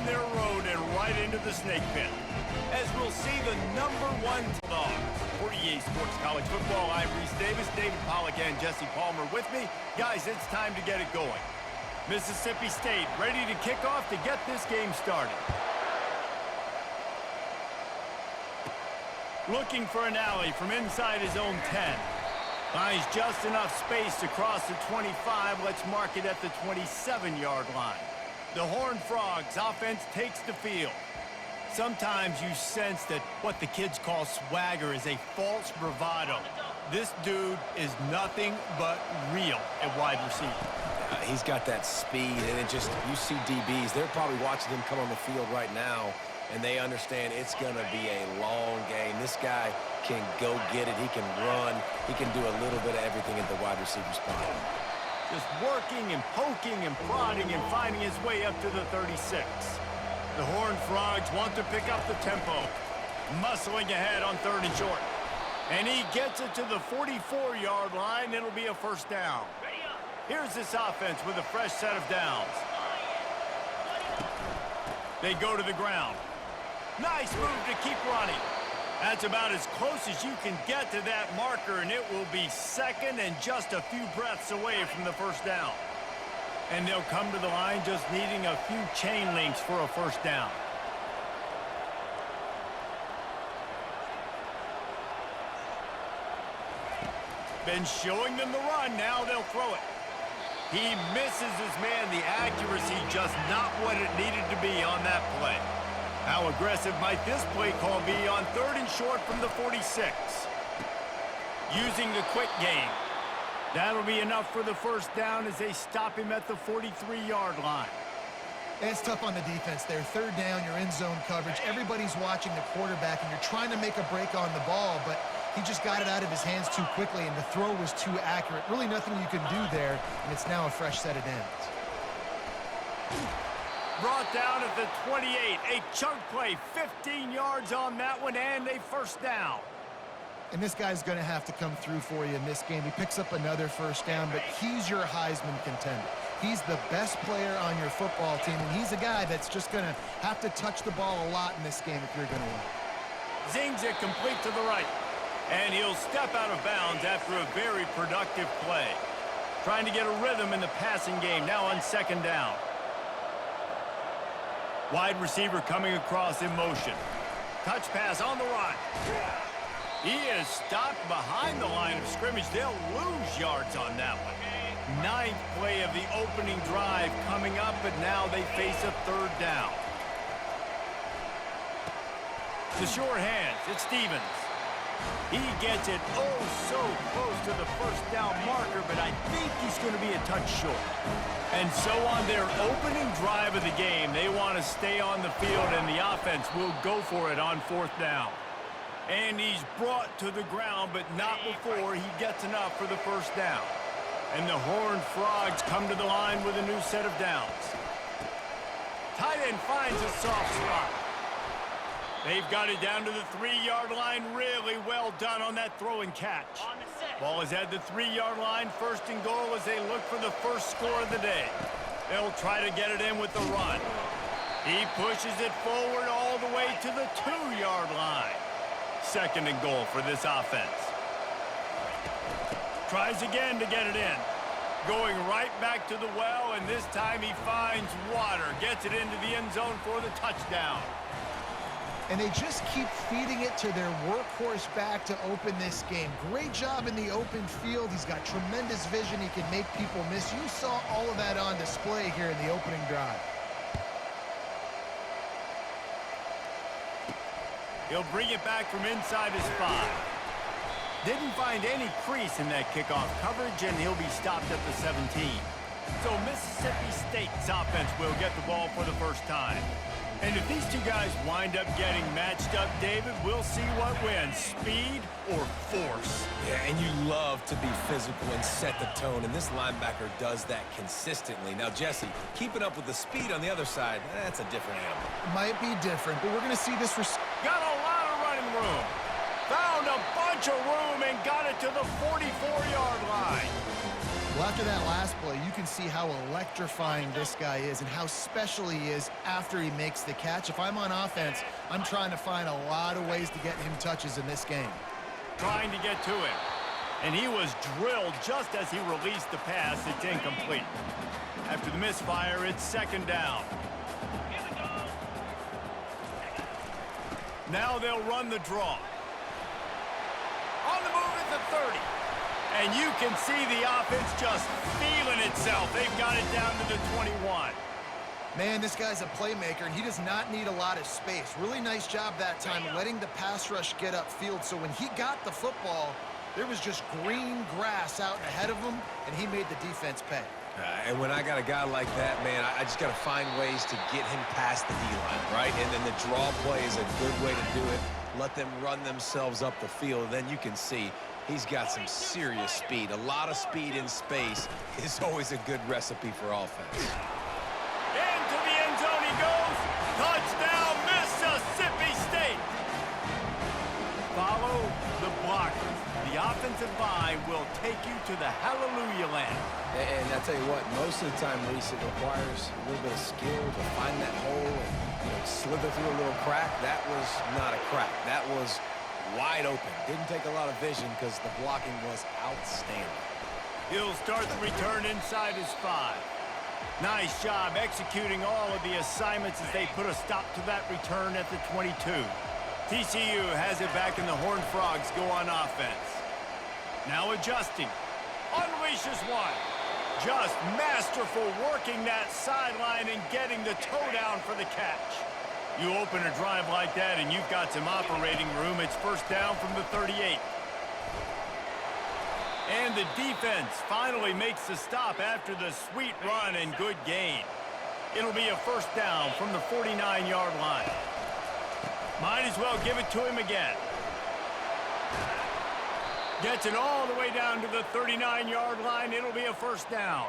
on their road and right into the snake pit. As we'll see the #1 dog for EA Sports College Football. I'm Reese Davis, David Pollack, and Jesse Palmer with me. Guys, it's time to get it going. Mississippi State ready to kick off to get this game started. Looking for an alley from inside his own 10. Finds just enough space to cross the 25. Let's mark it at the 27-yard line. The Horned Frogs offense takes the field. Sometimes you sense that what the kids call swagger is a false bravado. This dude is nothing but real at wide receiver. He's got that speed, and you see DBs, they're probably watching him come on the field right now, and they understand it's going to be a long game. This guy can go get it. He can run. He can do a little bit of everything at the wide receiver spot. Just working and poking and prodding and finding his way up to the 36. The Horned Frogs want to pick up the tempo. Muscling ahead on 3rd and short. And he gets it to the 44-yard line. It'll be a first down. Here's this offense with a fresh set of downs. They go to the ground. Nice move to keep running. That's about as close as you can get to that marker, and it will be second and just a few breaths away from the first down. And they'll come to the line just needing a few chain links for a first down. Been showing them the run, now they'll throw it. He misses his man, the accuracy just not what it needed to be on that play. How aggressive might this play call be on 3rd and short from the 46? Using the quick game. That'll be enough for the first down as they stop him at the 43-yard line. It's tough on the defense there. 3rd down, you're in zone coverage. Everybody's watching the quarterback, and you're trying to make a break on the ball, but he just got it out of his hands too quickly, and the throw was too accurate. Really nothing you can do there, and it's now a fresh set of downs. Brought down at the 28. A chunk play, 15 yards on that one, and a first down. And this guy's going to have to come through for you in this game. He picks up another first down, but he's your Heisman contender. He's the best player on your football team, and he's a guy that's just going to have to touch the ball a lot in this game if you're going to win. Zings it complete to the right. And he'll step out of bounds after a very productive play. Trying to get a rhythm in the passing game, now on 2nd down. Wide receiver coming across in motion. Touch pass on the run. He is stopped behind the line of scrimmage. They'll lose yards on that one. 9th play of the opening drive coming up, but now they face a 3rd down. The short hands, it's Stevens. He gets it so close to the first down marker, but I think he's going to be a touch short. And so on their opening drive of the game, they want to stay on the field, and the offense will go for it on 4th down. And he's brought to the ground, but not before he gets enough for the first down. And the Horned Frogs come to the line with a new set of downs. Tight end finds a soft spot. They've got it down to the 3-yard line. Really well done on that throw and catch. Ball is at the 3-yard line. 1st and goal as they look for the first score of the day. They'll try to get it in with the run. He pushes it forward all the way to the 2-yard line. 2nd and goal for this offense. Tries again to get it in. Going right back to the well, and this time he finds water. Gets it into the end zone for the touchdown. And they just keep feeding it to their workhorse back to open this game. Great job in the open field. He's got tremendous vision. He can make people miss. You saw all of that on display here in the opening drive. He'll bring it back from inside his 5. Didn't find any crease in that kickoff coverage, and he'll be stopped at the 17. So Mississippi State's offense will get the ball for the first time. And if these two guys wind up getting matched up, David, we'll see what wins, speed or force. Yeah, and you love to be physical and set the tone, and this linebacker does that consistently. Now, Jesse, keeping up with the speed on the other side, that's a different animal. Might be different, but we're going to see this. Got a lot of running room. Found a bunch of room and got it to the 44-yard line. Well, after that last play, you can see how electrifying this guy is and how special he is after he makes the catch. If I'm on offense, I'm trying to find a lot of ways to get him touches in this game. Trying to get to him. And he was drilled just as he released the pass. It's incomplete. After the misfire, it's second down. Now they'll run the draw. On the move at the 30. And you can see the offense just feeling itself. They've got it down to the 21. Man, this guy's a playmaker, and he does not need a lot of space. Really nice job that time letting the pass rush get upfield. So when he got the football, there was just green grass out ahead of him, and he made the defense pay. And when I got a guy like that, man, I just got to find ways to get him past the D-line, right? And then the draw play is a good way to do it. Let them run themselves up the field. Then you can see he's got some serious speed. A lot of speed in space is always a good recipe for offense. Into the end zone he goes. Touchdown, Mississippi State. Follow the blockers. The offensive line will take you to the hallelujah land. And I tell you what, most of the time, Reese, it requires a little bit of skill to find that hole and slither through a little crack. That was not a crack. That was wide open. Didn't take a lot of vision because the blocking was outstanding. He'll start the return inside his 5. Nice job executing all of the assignments as they put a stop to that return at the 22. TCU has it back, and the Horned Frogs go on offense. Now adjusting. Unleashes one. Just masterful working that sideline and getting the toe down for the catch. You open a drive like that and you've got some operating room. It's first down from the 38. And the defense finally makes the stop after the sweet run and good gain. It'll be a first down from the 49-yard line. Might as well give it to him again. Gets it all the way down to the 39-yard line. It'll be a first down.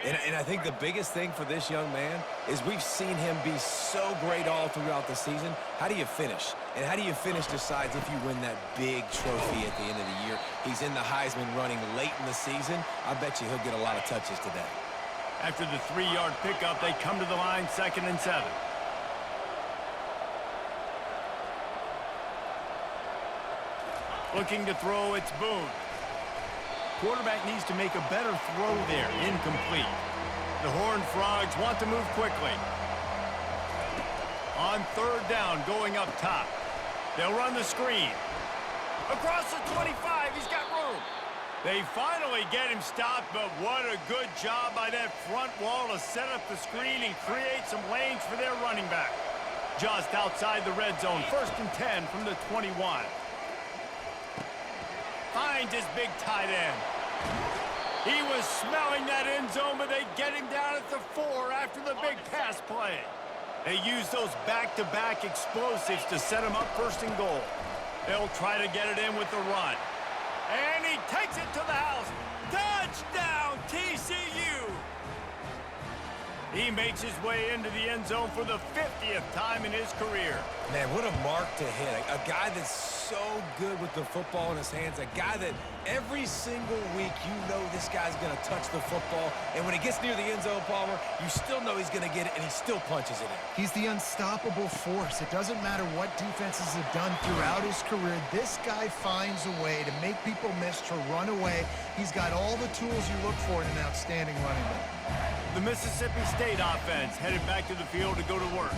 And I think the biggest thing for this young man is we've seen him be so great all throughout the season. How do you finish? And how do you finish decides if you win that big trophy at the end of the year. He's in the Heisman running late in the season. I bet you he'll get a lot of touches today. After the 3-yard pickup, they come to the line, 2nd and 7. Looking to throw, it's Boone. Quarterback needs to make a better throw there. Incomplete. The Horned Frogs want to move quickly. On 3rd down, going up top. They'll run the screen. Across the 25, he's got room. They finally get him stopped, but what a good job by that front wall to set up the screen and create some lanes for their running back. Just outside the red zone, 1st and 10 from the 21. Finds his big tight end. He was smelling that end zone, but they get him down at the 4 after the big pass play. They use those back-to-back explosives to set him up 1st and goal. They'll try to get it in with the run. And he takes it to the house. Touchdown, TCU! He makes his way into the end zone for the 50th time in his career. Man, what a mark to hit. A guy that's so good with the football in his hands. A guy that every single week you know this guy's going to touch the football. And when he gets near the end zone, Palmer, you still know he's going to get it, and he still punches it in. He's the unstoppable force. It doesn't matter what defenses have done throughout his career. This guy finds a way to make people miss, to run away. He's got all the tools you look for in an outstanding running back. The Mississippi State offense headed back to the field to go to work.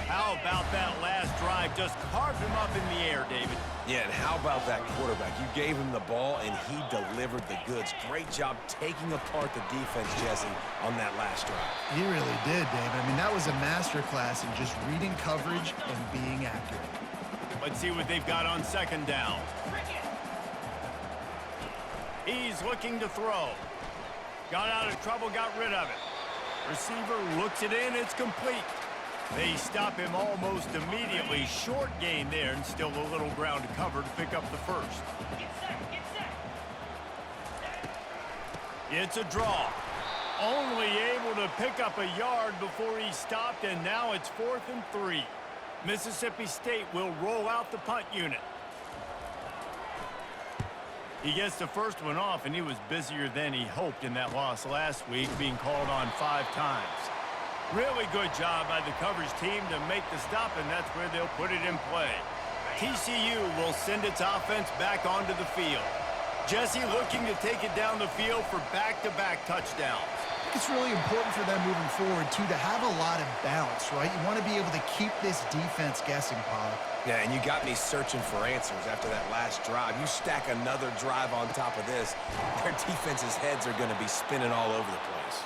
How about that last drive? Just carved him up in the air, David. Yeah, and how about that quarterback? You gave him the ball, and he delivered the goods. Great job taking apart the defense, Jesse, on that last drive. He really did, David. I mean, that was a masterclass in just reading coverage and being accurate. Let's see what they've got on 2nd down. He's looking to throw. Got out of trouble, got rid of it. Receiver looks it in, it's complete. They stop him almost immediately. Short gain there, and still a little ground to cover to pick up the 1st. It's a draw. Only able to pick up a yard before he stopped, and now it's 4th and 3. Mississippi State will roll out the punt unit. He gets the first one off, and he was busier than he hoped in that loss last week, being called on 5 times. Really good job by the coverage team to make the stop, and that's where they'll put it in play. TCU will send its offense back onto the field. Jesse looking to take it down the field for back-to-back touchdowns. It's really important for them moving forward, too, to have a lot of balance, right? You want to be able to keep this defense guessing, Pollock. Yeah, and you got me searching for answers after that last drive. You stack another drive on top of this, their defense's heads are going to be spinning all over the place.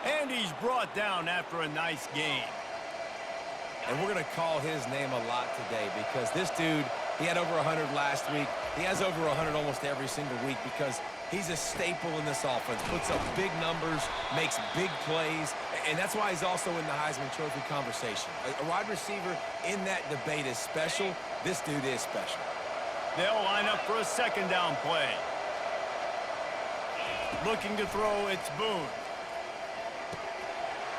And he's brought down after a nice game. And we're going to call his name a lot today because this dude, he had over 100 last week. He has over 100 almost every single week because he's a staple in this offense. Puts up big numbers, makes big plays, and that's why he's also in the Heisman Trophy conversation. A wide receiver in that debate is special. This dude is special. They'll line up for a second down play. Looking to throw, it's Boone.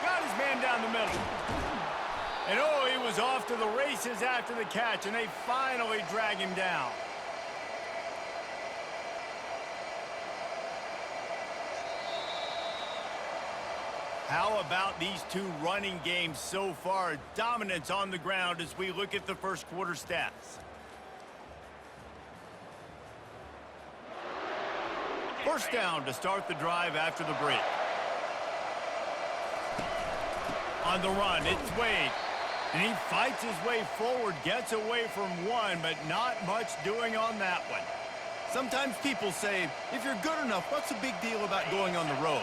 Got his man down the middle. And oh, he was off to the races after the catch, and they finally drag him down. How about these two running games so far? Dominance on the ground as we look at the first quarter stats. First down to start the drive after the break. On the run, it's Wade. And he fights his way forward, gets away from one, but not much doing on that one. Sometimes people say, if you're good enough, what's the big deal about going on the road?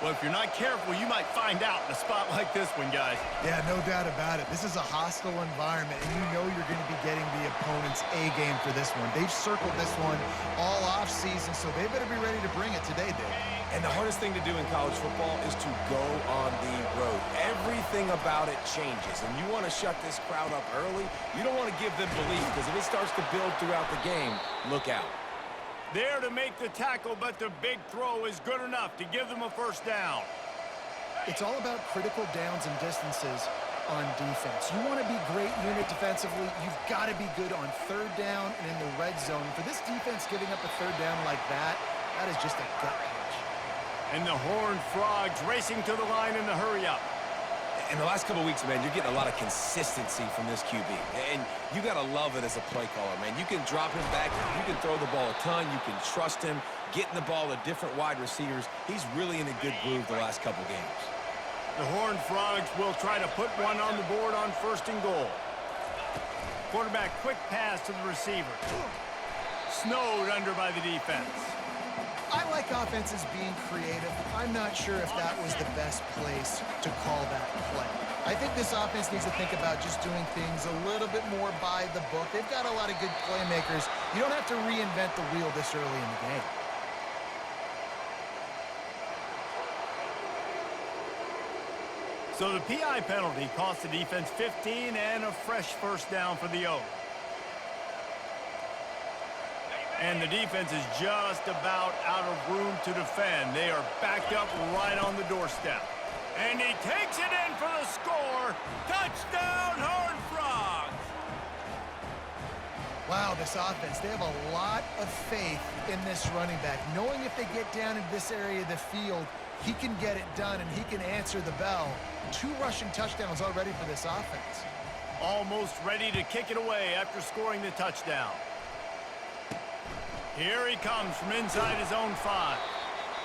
Well, if you're not careful, you might find out in a spot like this one, guys. Yeah, no doubt about it. This is a hostile environment, and you know you're going to be getting the opponent's A-game for this one. They've circled this one all off-season, so they better be ready to bring it today, Dave. And the hardest thing to do in college football is to go on the road. Everything about it changes, and you want to shut this crowd up early. You don't want to give them belief, because if it starts to build throughout the game, look out. There to make the tackle, but the big throw is good enough to give them a first down. It's all about critical downs and distances on defense. You want to be great unit defensively. You've got to be good on third down and in the red zone. For this defense giving up a third down like that, that is just a gut punch. And the Horned Frogs racing to the line in the hurry-up. In the last couple of weeks, man, you're getting a lot of consistency from this QB. And you got to love it as a play caller, man. You can drop him back. You can throw the ball a ton. You can trust him, getting the ball to different wide receivers. He's really in a good groove the last couple games. The Horned Frogs will try to put one on the board on 1st and goal. Quarterback quick pass to the receiver. Snowed under by the defense. I like offenses being creative. I'm not sure if that was the best place to call that play. I think this offense needs to think about just doing things a little bit more by the book. They've got a lot of good playmakers. You don't have to reinvent the wheel this early in the game. So the PI penalty cost the defense 15 and a fresh first down for the Oaks. And the defense is just about out of room to defend. They are backed up right on the doorstep. And he takes it in for the score. Touchdown, Horned Frogs! Wow, this offense, they have a lot of faith in this running back. Knowing if they get down in this area of the field, he can get it done and he can answer the bell. 2 rushing touchdowns already for this offense. Almost ready to kick it away after scoring the touchdown. Here he comes from inside his own 5.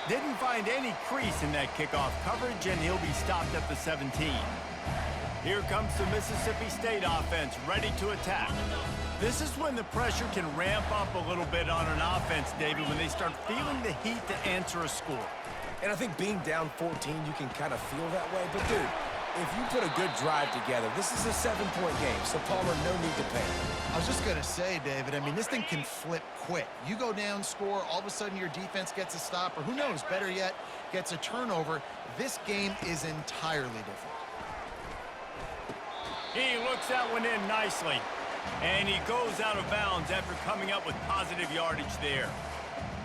Didn't find any crease in that kickoff coverage, and he'll be stopped at the 17. Here comes the Mississippi State offense, ready to attack. This is when the pressure can ramp up a little bit on an offense, David, when they start feeling the heat to answer a score. And I think being down 14, you can kind of feel that way. But, dude, if you put a good drive together, this is a 7-point game, so Palmer, no need to panic. I was just going to say, David, I mean, this thing can flip quick. You go down, score, all of a sudden your defense gets a stop, or who knows, better yet, gets a turnover. This game is entirely different. He looks that one in nicely, and he goes out of bounds after coming up with positive yardage there.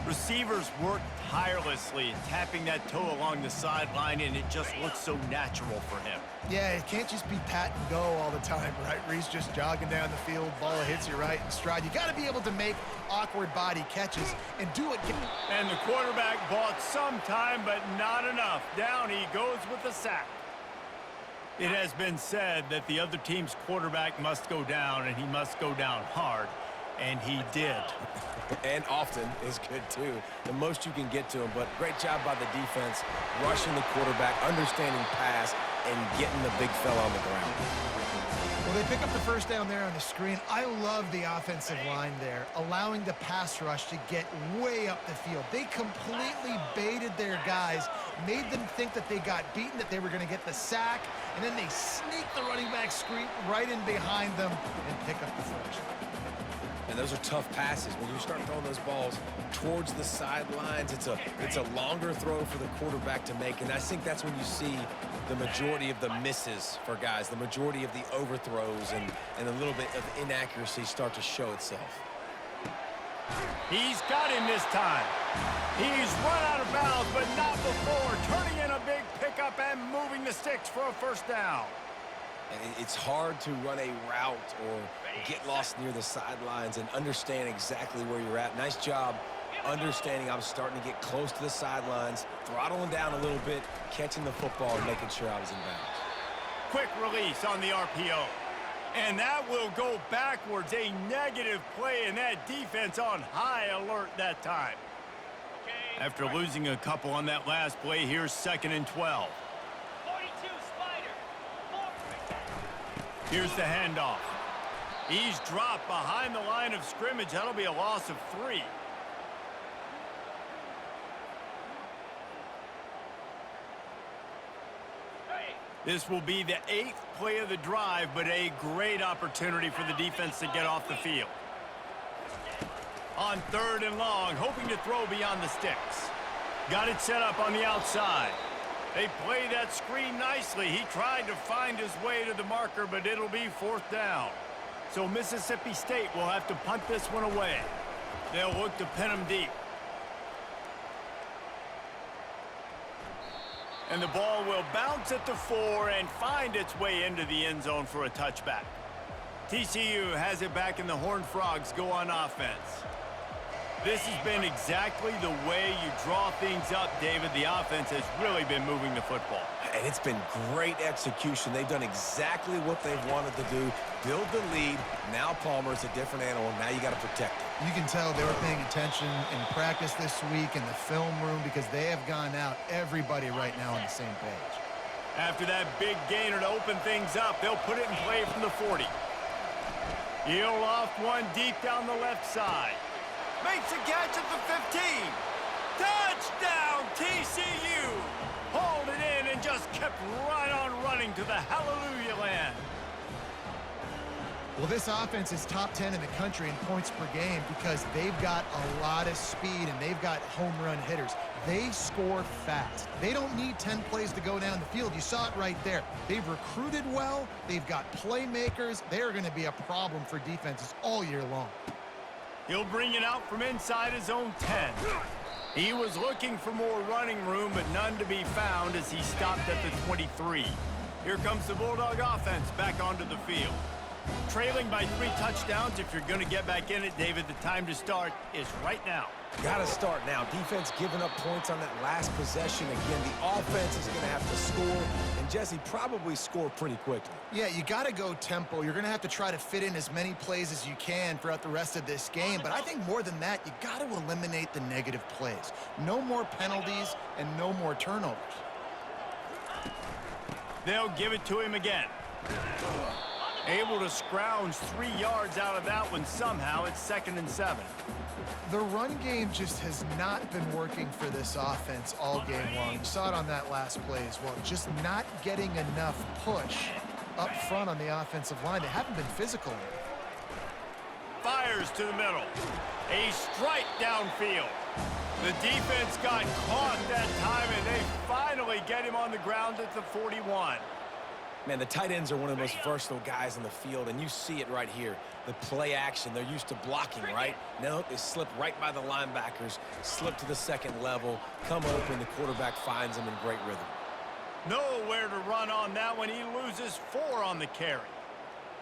Receivers work tirelessly, tapping that toe along the sideline, and it just looks so natural for him. Yeah, it can't just be pat and go all the time, right? Where he's just jogging down the field, ball hits you right in stride. You got to be able to make awkward body catches and do it. And the quarterback bought some time, but not enough. Down he goes with the sack. It has been said that the other team's quarterback must go down, and he must go down hard, and he did. And often is good, too. The most you can get to him, but great job by the defense, rushing the quarterback, understanding pass, and getting the big fella on the ground. Well, they pick up the first down there on the screen. I love the offensive line there, allowing the pass rush to get way up the field. They completely baited their guys, made them think that they got beaten, that they were going to get the sack, and then they sneak the running back screen right in behind them and pick up the first. And those are tough passes. When you start throwing those balls towards the sidelines, it's a longer throw for the quarterback to make. And I think that's when you see the majority of the misses for guys, the majority of the overthrows and a little bit of inaccuracy start to show itself. He's got him this time. He's run out of bounds, but not before. Turning in a big pickup and moving the sticks for a first down. It's hard to run a route or get lost near the sidelines and understand exactly where you're at. Nice job understanding I was starting to get close to the sidelines, throttling down a little bit, catching the football and making sure I was in bounds. Quick release on the RPO. And that will go backwards. A negative play, and that defense on high alert that time. After losing a couple on that last play, here's 2nd and 12. Here's the handoff. He's dropped behind the line of scrimmage. That'll be a loss of 3. This will be the 8th play of the drive, but a great opportunity for the defense to get off the field. On 3rd and long, hoping to throw beyond the sticks. Got it set up on the outside. They play that screen nicely. He tried to find his way to the marker, but it'll be 4th down. So Mississippi State will have to punt this one away. They'll look to pin him deep. And the ball will bounce at the 4 and find its way into the end zone for a touchback. TCU has it back, and the Horned Frogs go on offense. This has been exactly the way you draw things up, David. The offense has really been moving the football. And it's been great execution. They've done exactly what they've wanted to do. Build the lead. Now Palmer's a different animal. Now you got to protect it. You can tell they were paying attention in practice this week in the film room because they have gone out, everybody right now on the same page. After that big gainer to open things up, they'll put it in play from the 40. He'll loft one deep down the left side. Makes a catch at the 15. Touchdown, TCU! Hauled it in and just kept right on running to the hallelujah land. Well, this offense is top 10 in the country in points per game because they've got a lot of speed and they've got home run hitters. They score fast. They don't need 10 plays to go down the field. You saw it right there. They've recruited well. They've got playmakers. They're going to be a problem for defenses all year long. He'll bring it out from inside his own 10. He was looking for more running room, but none to be found as he stopped at the 23. Here comes the Bulldog offense back onto the field. Trailing by 3 touchdowns. If you're going to get back in it, David, the time to start is right now. Got to start now. Defense giving up points on that last possession. Again, the offense is going to have to score, and Jesse probably score pretty quickly. Yeah, you got to go tempo. You're going to have to try to fit in as many plays as you can throughout the rest of this game. But I think more than that, you got to eliminate the negative plays. No more penalties and no more turnovers. They'll give it to him again. Able to scrounge 3 yards out of that one somehow. It's 2nd and 7. The run game just has not been working for this offense all game long. You saw it on that last play as well. Just not getting enough push up front on the offensive line. They haven't been physical enough. Fires to the middle. A strike downfield. The defense got caught that time, and they finally get him on the ground at the 41. Man, the tight ends are one of the most versatile guys in the field, and you see it right here. The play action, they're used to blocking, right? Now they slip right by the linebackers, slip to the second level, come open, the quarterback finds them in great rhythm. Nowhere to run on that one. He loses 4 on the carry.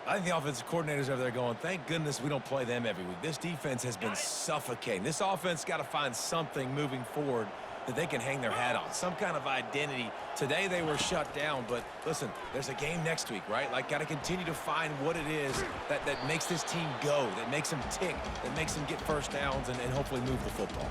I think the offensive coordinators over there going, thank goodness we don't play them every week. This defense has been suffocating. This offense got to find something moving forward that they can hang their hat on, some kind of identity. Today they were shut down, but listen, there's a game next week, right? Like, got to continue to find what it is that makes this team go, that makes them tick, that makes them get first downs and hopefully move the football.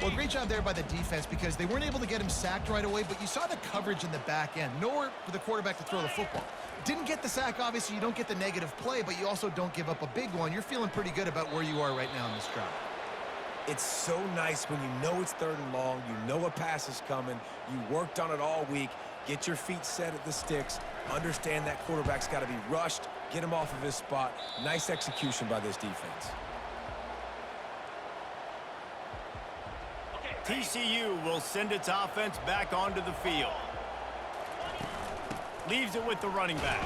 Well, great job there by the defense because they weren't able to get him sacked right away, but you saw the coverage in the back end. Nowhere for the quarterback to throw the football. Didn't get the sack, obviously. You don't get the negative play, but you also don't give up a big one. You're feeling pretty good about where you are right now in this drive. It's so nice when you know it's 3rd and long, you know a pass is coming, you worked on it all week, get your feet set at the sticks, understand that quarterback's got to be rushed, get him off of his spot. Nice execution by this defense. TCU will send its offense back onto the field. Leaves it with the running back.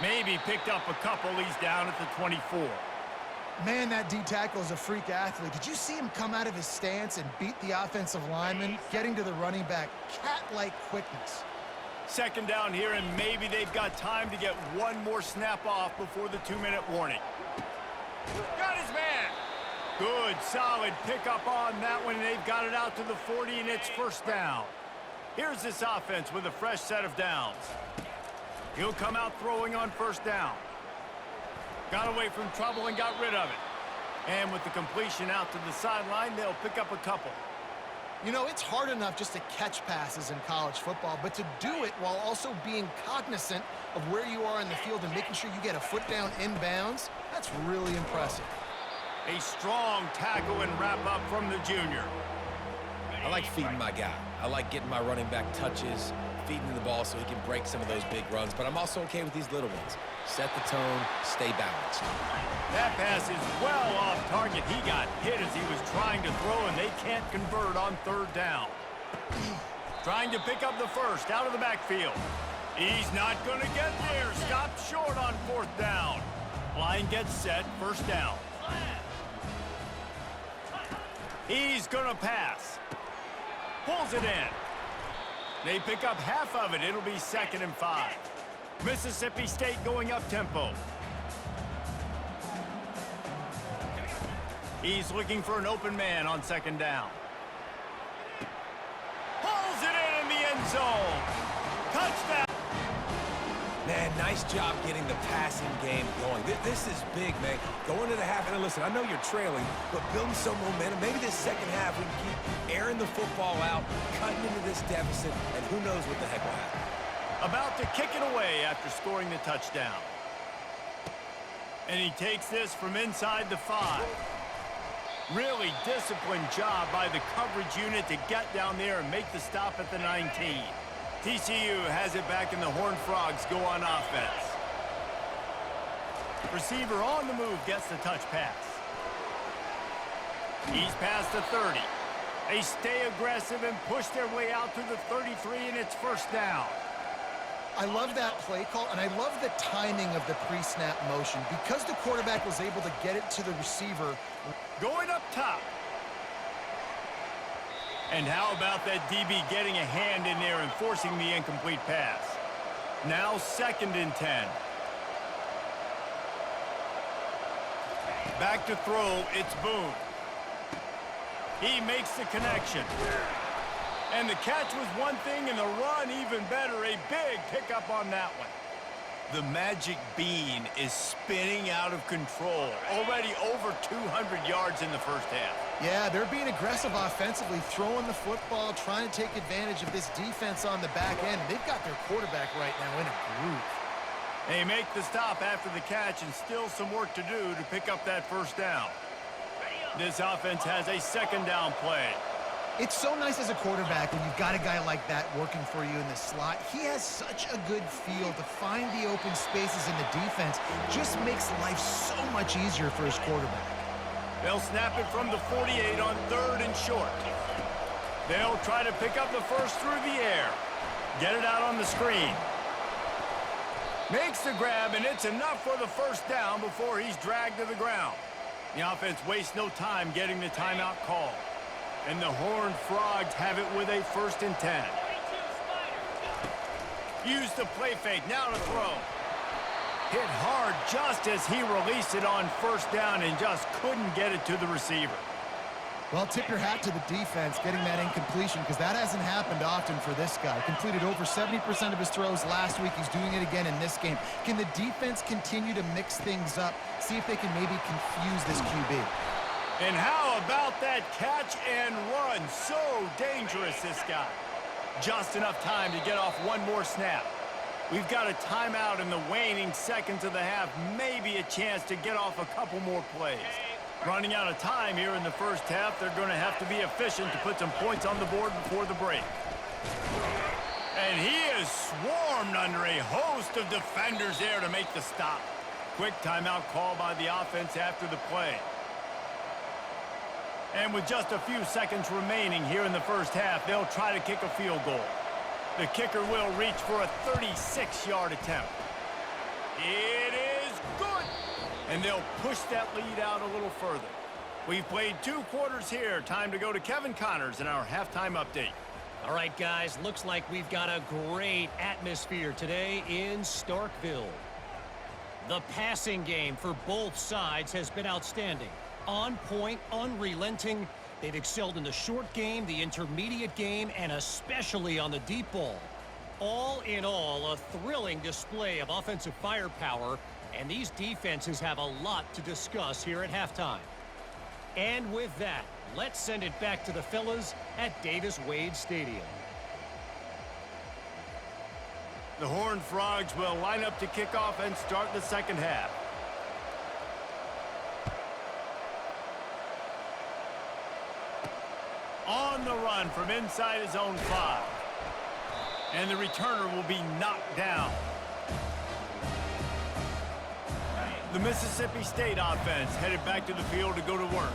Maybe picked up a couple. He's down at the 24. Man, that D tackle is a freak athlete. Did you see him come out of his stance and beat the offensive lineman, getting to the running back? Cat-like quickness. 2nd down here, and maybe they've got time to get one more snap off before the 2-minute warning. Got his man. Good, solid pickup on that one, and they've got it out to the 40, and it's 1st down. Here's this offense with a fresh set of downs. He'll come out throwing on 1st down. Got away from trouble and got rid of it. And with the completion out to the sideline, they'll pick up a couple. You know, it's hard enough just to catch passes in college football, but to do it while also being cognizant of where you are in the field and making sure you get a foot down inbounds, that's really impressive. A strong tackle and wrap up from the junior. I like feeding my guy. I like getting my running back touches, feeding him the ball so he can break some of those big runs, but I'm also okay with these little ones. Set the tone, stay balanced. That pass is well off target. He got hit as he was trying to throw, and they can't convert on 3rd down. Trying to pick up the 1st out of the backfield. He's not going to get there. Stopped short on 4th down. Line gets set, 1st down. He's going to pass. Pulls it in. They pick up half of it. It'll be 2nd and 5. Mississippi State going up tempo. He's looking for an open man on 2nd down. Pulls it in the end zone. Touchdown. Man, nice job getting the passing game going. This is big, man. Going to the half, and listen, I know you're trailing, but building some momentum. Maybe this 2nd half we can keep airing the football out, cutting into this deficit, and who knows what the heck will happen. About to kick it away after scoring the touchdown. And he takes this from inside the 5. Really disciplined job by the coverage unit to get down there and make the stop at the 19. TCU has it back, and the Horned Frogs go on offense. Receiver on the move gets the touch pass. He's past the 30. They stay aggressive and push their way out to the 33, and it's 1st down. I love that play call, and I love the timing of the pre-snap motion. Because the quarterback was able to get it to the receiver. Going up top. And how about that DB getting a hand in there and forcing the incomplete pass? Now 2nd and 10. Back to throw, it's Boone. He makes the connection. And the catch was one thing, and the run even better. A big pickup on that one. The magic bean is spinning out of control. Already over 200 yards in the 1st half. Yeah, they're being aggressive offensively, throwing the football, trying to take advantage of this defense on the back end. They've got their quarterback right now in a groove. They make the stop after the catch, and still some work to do to pick up that 1st down. This offense has a 2nd down play. It's so nice as a quarterback when you've got a guy like that working for you in the slot. He has such a good feel to find the open spaces in the defense. Just makes life so much easier for his quarterback. They'll snap it from the 48 on 3rd and short. They'll try to pick up the 1st through the air. Get it out on the screen. Makes the grab, and it's enough for the first down before he's dragged to the ground. The offense wastes no time getting the timeout called. And the Horned Frogs have it with a 1st and 10. Use the play fake, now to throw. Hit hard just as he released it on 1st down and just couldn't get it to the receiver. Well, tip your hat to the defense getting that incompletion because that hasn't happened often for this guy. Completed over 70% of his throws last week. He's doing it again in this game. Can the defense continue to mix things up? See if they can maybe confuse this QB. And how about that catch and run? So dangerous, this guy. Just enough time to get off one more snap. We've got a timeout in the waning seconds of the half. Maybe a chance to get off a couple more plays. Running out of time here in the first half, they're going to have to be efficient to put some points on the board before the break. And he is swarmed under a host of defenders there to make the stop. Quick timeout call by the offense after the play. And with just a few seconds remaining here in the first half, they'll try to kick a field goal. The kicker will reach for a 36-yard attempt. It is good! And they'll push that lead out a little further. We've played 2 quarters here. Time to go to Kevin Connors in our halftime update. All right, guys, looks like we've got a great atmosphere today in Starkville. The passing game for both sides has been outstanding. On point, unrelenting. They've excelled in the short game, the intermediate game, and especially on the deep ball. All in all, a thrilling display of offensive firepower, and these defenses have a lot to discuss here at halftime. And with that, let's send it back to the fellas at Davis-Wade Stadium. The Horned Frogs will line up to kick off and start the second half. On the run from inside his own 5. And the returner will be knocked down. The Mississippi State offense headed back to the field to go to work.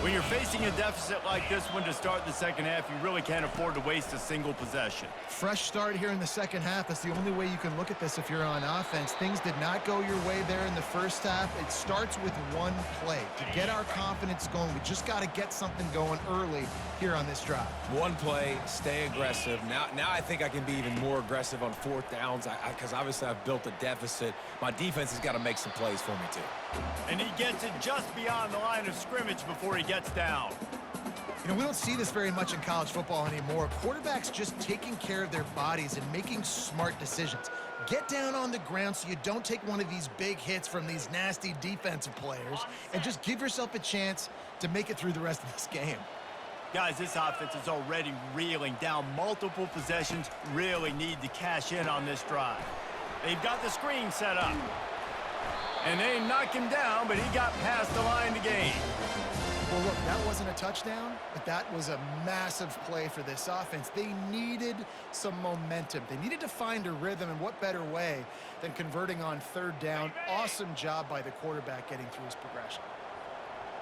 When you're facing a deficit like this one to start the second half, you really can't afford to waste a single possession. Fresh start here in the second half. That's the only way you can look at this if you're on offense. Things did not go your way there in the first half. It starts with one play. To get our confidence going, we just got to get something going early here on this drive. One play, stay aggressive. Now I think I can be even more aggressive on 4th downs because obviously I've built a deficit. My defense has got to make some plays for me too. And he gets it just beyond the line of scrimmage before he gets down. You know, we don't see this very much in college football anymore. Quarterbacks just taking care of their bodies and making smart decisions. Get down on the ground so you don't take one of these big hits from these nasty defensive players and just give yourself a chance to make it through the rest of this game. Guys, this offense is already reeling down multiple possessions. Really need to cash in on this drive. They've got the screen set up. And they knock him down, but he got past the line to gain. Well, look, that wasn't a touchdown, but that was a massive play for this offense. They needed some momentum. They needed to find a rhythm, and what better way than converting on 3rd down. Awesome job by the quarterback getting through his progression.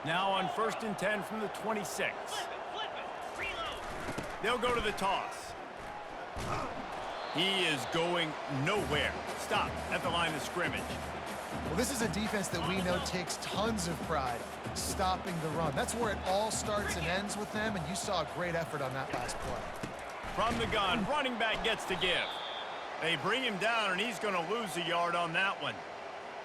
Now on 1st and 10 from the 26. They'll go to the toss. He is going nowhere. Stop at the line of scrimmage. Well, this is a defense that we know takes tons of pride stopping the run. That's where it all starts and ends with them, and you saw a great effort on that last play. From the gun, running back gets to give. They bring him down, and he's going to lose a yard on that one.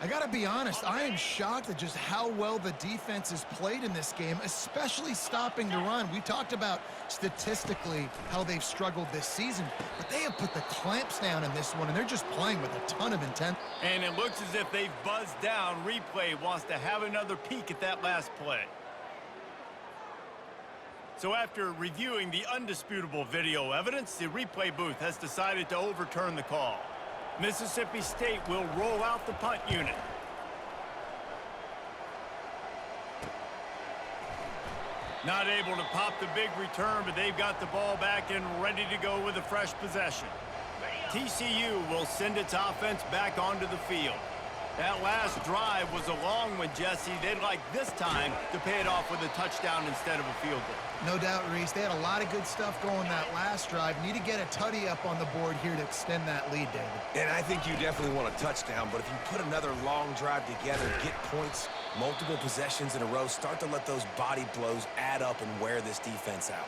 I got to be honest, I am shocked at just how well the defense has played in this game, especially stopping the run. We talked about statistically how they've struggled this season, but they have put the clamps down in this one, and they're just playing with a ton of intent. And it looks as if they've buzzed down. Replay wants to have another peek at that last play. So after reviewing the undisputable video evidence, the replay booth has decided to overturn the call. Mississippi State will roll out the punt unit. Not able to pop the big return, but they've got the ball back and ready to go with a fresh possession. TCU will send its offense back onto the field. That last drive was a long one, Jesse. They'd like this time to pay it off with a touchdown instead of a field goal. No doubt, Reese. They had a lot of good stuff going that last drive. Need to get a tutty up on the board here to extend that lead, David. And I think you definitely want a touchdown, but if you put another long drive together, get points, multiple possessions in a row, start to let those body blows add up and wear this defense out.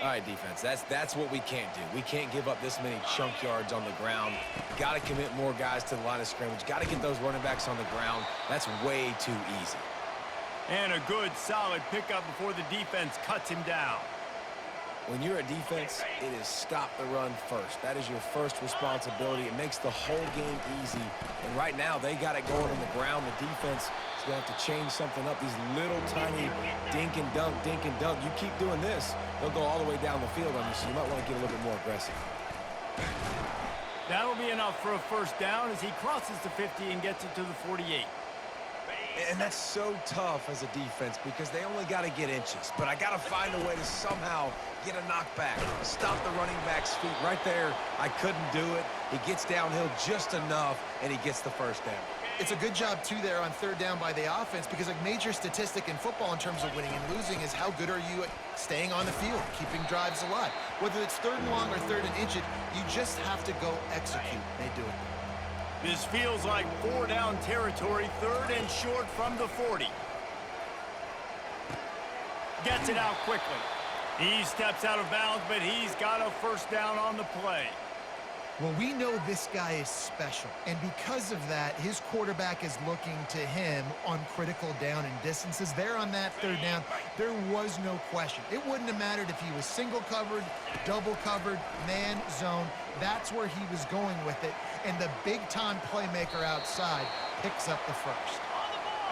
All right, defense, that's what we can't do. We can't give up this many chunk yards on the ground. Got to commit more guys to the line of scrimmage. Got to get those running backs on the ground. That's way too easy. And a good, solid pickup before the defense cuts him down. When you're a defense, it is stop the run first. That is your first responsibility. It makes the whole game easy. And right now, they got it going on the ground. The defense is going to have to change something up. These little tiny dink and dunk, dink and dunk. You keep doing this, they'll go all the way down the field on you, so you might want to get a little bit more aggressive. That'll be enough for a first down as he crosses the 50 and gets it to the 48. And that's so tough as a defense because they only got to get inches. But I got to find a way to somehow get a knockback, stop the running back's feet. Right there, I couldn't do it. He gets downhill just enough, and he gets the first down. It's a good job, too, there on third down by the offense because a major statistic in football in terms of winning and losing is how good are you at staying on the field, keeping drives alive. Whether it's third and long or third and inch it, you just have to go execute. They do it. This feels like 4-down territory, third and short from the 40. Gets it out quickly. He steps out of bounds, but he's got a first down on the play. Well, we know this guy is special, and because of that, his quarterback is looking to him on critical down and distances. There on that third down, there was no question. It wouldn't have mattered if he was single covered, double covered, man, zone. That's where he was going with it, and the big-time playmaker outside picks up the first.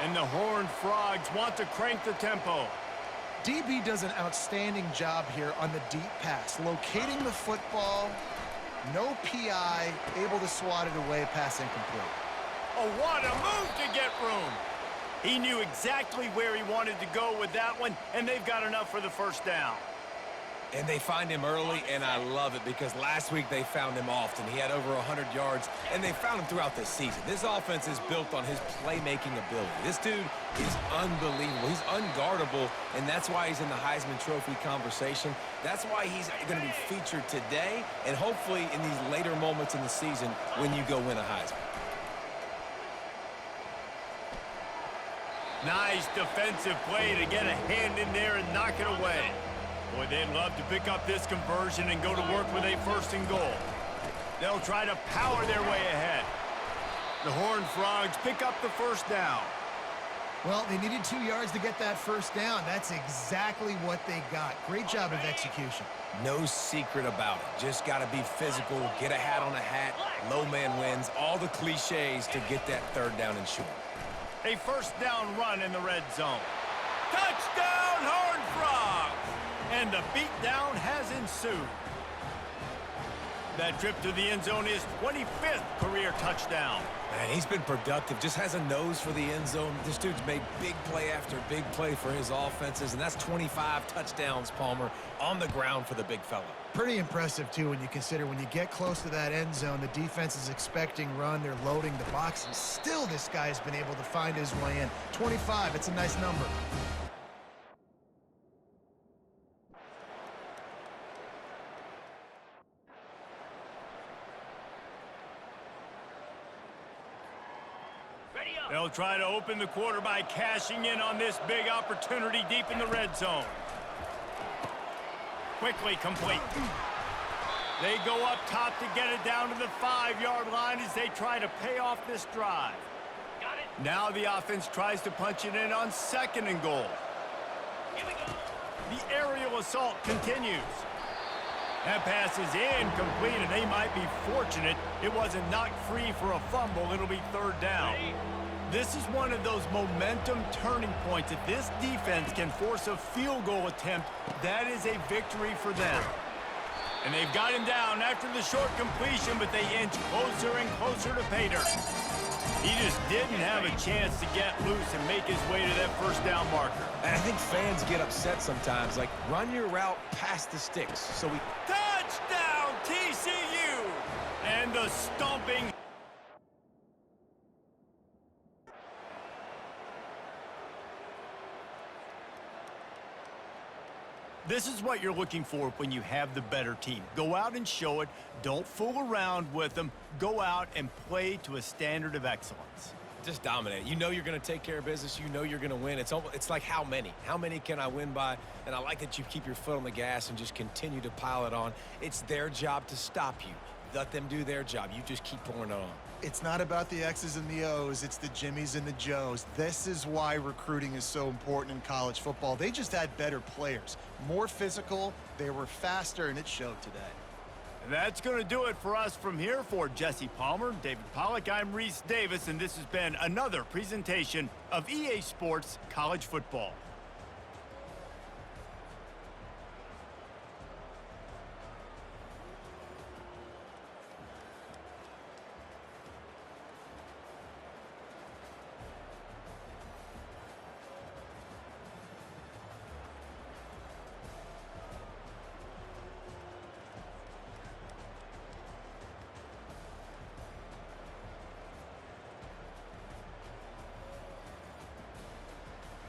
And the Horned Frogs want to crank the tempo. DB does an outstanding job here on the deep pass, locating the football. No PI, able to swat it away, pass incomplete. Oh, what a move to get room. He knew exactly where he wanted to go with that one, and they've got enough for the first down. And they find him early, and I love it because last week they found him often. He had over 100 yards, and they found him throughout this season. This offense is built on his playmaking ability. This dude is unbelievable. He's unguardable, and that's why he's in the Heisman Trophy conversation. That's why he's going to be featured today and hopefully in these later moments in the season when you go win a Heisman. Nice defensive play to get a hand in there and knock it away. Boy, they'd love to pick up this conversion and go to work with a first and goal. They'll try to power their way ahead. The Horned Frogs pick up the first down. Well, they needed 2 yards to get that first down. That's exactly what they got. Great job of execution. No secret about it. Just got to be physical, get a hat on a hat, low man wins, all the cliches to get that third down and short. A first down run in the red zone. Touchdown, Horned Frogs! And the beatdown has ensued. That trip to the end zone is 25th career touchdown. Man, he's been productive, just has a nose for the end zone. This dude's made big play after big play for his offenses, and that's 25 touchdowns, Palmer, on the ground for the big fella. Pretty impressive, too, when you consider when you get close to that end zone, the defense is expecting run, they're loading the box, and still this guy's been able to find his way in. 25, it's a nice number. They'll try to open the quarter by cashing in on this big opportunity deep in the red zone. Quickly complete. They go up top to get it down to the 5-yard line as they try to pay off this drive. Now the offense tries to punch it in on second and goal. The aerial assault continues. That pass is incomplete, and they might be fortunate it wasn't knocked free for a fumble. It'll be third down. This is one of those momentum turning points. If this defense can force a field goal attempt, that is a victory for them. And they've got him down after the short completion, but they inch closer and closer to pay dirt. He just didn't have a chance to get loose and make his way to that first down marker. And I think fans get upset sometimes, like, run your route past the sticks. So we... Touchdown, TCU! And the stomping... This is what you're looking for when you have the better team. Go out and show it. Don't fool around with them. Go out and play to a standard of excellence. Just dominate. You know you're going to take care of business. You know you're going to win. It's like how many? How many can I win by? And I like that you keep your foot on the gas and just continue to pile it on. It's their job to stop you. Let them do their job. You just keep pouring it on. It's not about the X's and the O's. It's the Jimmies and the Joes. This is why recruiting is so important in college football. They just had better players, more physical, they were faster, and it showed today. And that's going to do it for us from here. For Jesse Palmer, David Pollack, I'm Reese Davis, and this has been another presentation of EA Sports College Football.